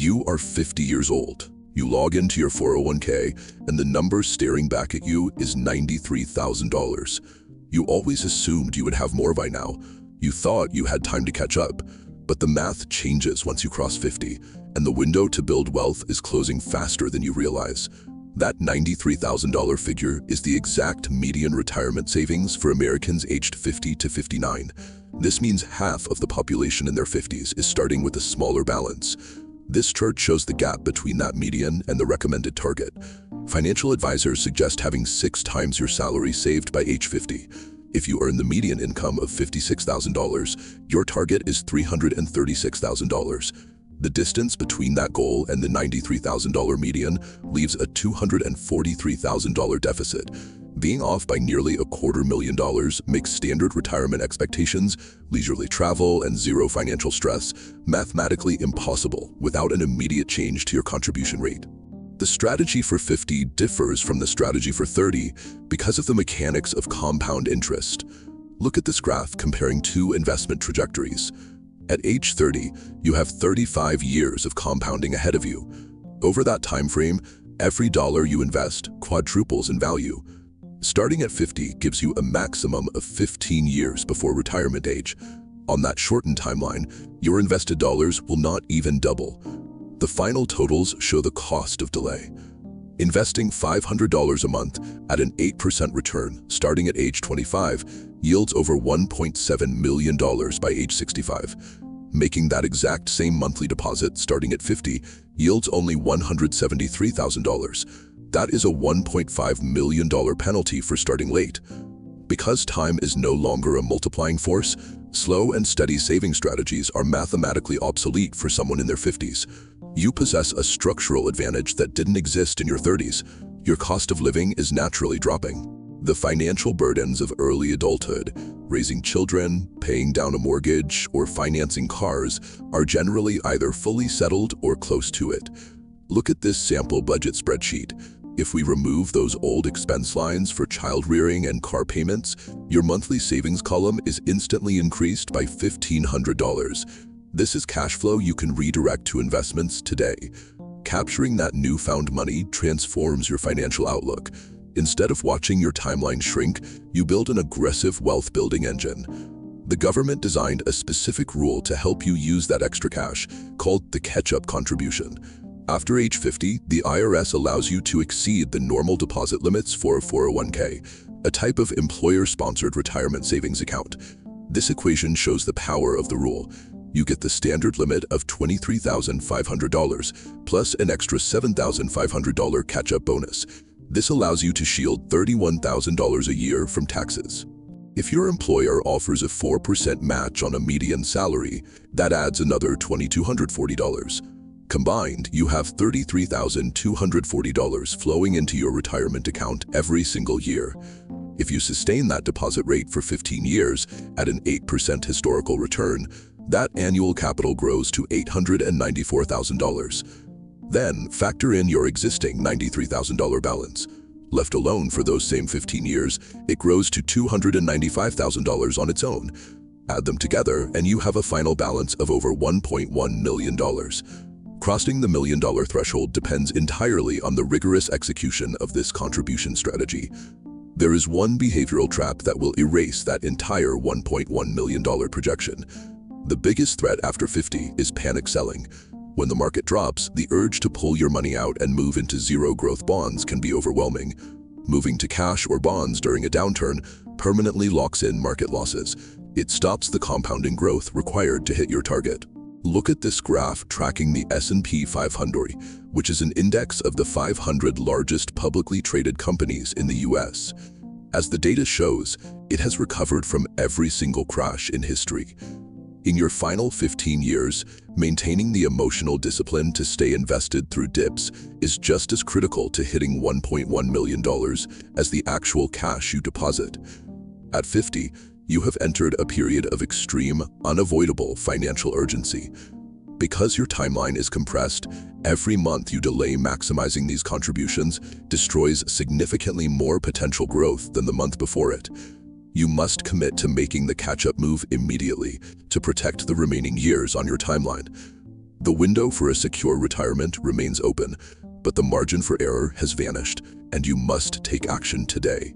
You are 50 years old. You log into your 401k, and the number staring back at you is $93,000. You always assumed you would have more by now. You thought you had time to catch up. But the math changes once you cross 50, and the window to build wealth is closing faster than you realize. That $93,000 figure is the exact median retirement savings for Americans aged 50 to 59. This means half of the population in their 50s is starting with a smaller balance. This chart shows the gap between that median and the recommended target. Financial advisors suggest having 6 times your salary saved by age 50. If you earn the median income of $56,000, your target is $336,000. The distance between that goal and the $93,000 median leaves a $243,000 deficit. Being off by nearly $250,000 makes standard retirement expectations, leisurely travel, and zero financial stress mathematically impossible without an immediate change to your contribution rate. The strategy for 50 differs from the strategy for 30 because of the mechanics of compound interest. Look at this graph comparing 2 investment trajectories. At age 30, you have 35 years of compounding ahead of you. Over that time frame, every dollar you invest quadruples in value. Starting at 50 gives you a maximum of 15 years before retirement age. On that shortened timeline, your invested dollars will not even double. The final totals show the cost of delay. Investing $500 a month at an 8% return starting at age 25 yields over $1.7 million by age 65. Making that exact same monthly deposit starting at 50 yields only $173,000. That is a $1.5 million penalty for starting late. Because time is no longer a multiplying force, slow and steady saving strategies are mathematically obsolete for someone in their 50s. You possess a structural advantage that didn't exist in your 30s. Your cost of living is naturally dropping. The financial burdens of early adulthood, raising children, paying down a mortgage, or financing cars, are generally either fully settled or close to it. Look at this sample budget spreadsheet. If we remove those old expense lines for child rearing and car payments, your monthly savings column is instantly increased by $1,500. This is cash flow you can redirect to investments today. Capturing that newfound money transforms your financial outlook. Instead of watching your timeline shrink, you build an aggressive wealth-building engine. The government designed a specific rule to help you use that extra cash, called the catch-up contribution. After age 50, the IRS allows you to exceed the normal deposit limits for a 401k, a type of employer-sponsored retirement savings account. This equation shows the power of the rule. You get the standard limit of $23,500 plus an extra $7,500 catch-up bonus. This allows you to shield $31,000 a year from taxes. If your employer offers a 4% match on a median salary, that adds another $2,240. Combined, you have $33,240 flowing into your retirement account every single year. If you sustain that deposit rate for 15 years at an 8% historical return, that annual capital grows to $894,000. Then factor in your existing $93,000 balance. Left alone for those same 15 years, it grows to $295,000 on its own. Add them together and you have a final balance of over $1.1 million. Crossing the $1 million threshold depends entirely on the rigorous execution of this contribution strategy. There is one behavioral trap that will erase that entire $1.1 million projection. The biggest threat after 50 is panic selling. When the market drops, the urge to pull your money out and move into zero-growth bonds can be overwhelming. Moving to cash or bonds during a downturn permanently locks in market losses. It stops the compounding growth required to hit your target. Look at this graph tracking the S&P 500, which is an index of the 500 largest publicly traded companies in the US. As the data shows, it has recovered from every single crash in history. In your final 15 years, maintaining the emotional discipline to stay invested through dips is just as critical to hitting $1.1 million as the actual cash you deposit. At 50, you have entered a period of extreme, unavoidable financial urgency. Because your timeline is compressed, every month you delay maximizing these contributions destroys significantly more potential growth than the month before it. You must commit to making the catch-up move immediately to protect the remaining years on your timeline. The window for a secure retirement remains open, but the margin for error has vanished, and you must take action today.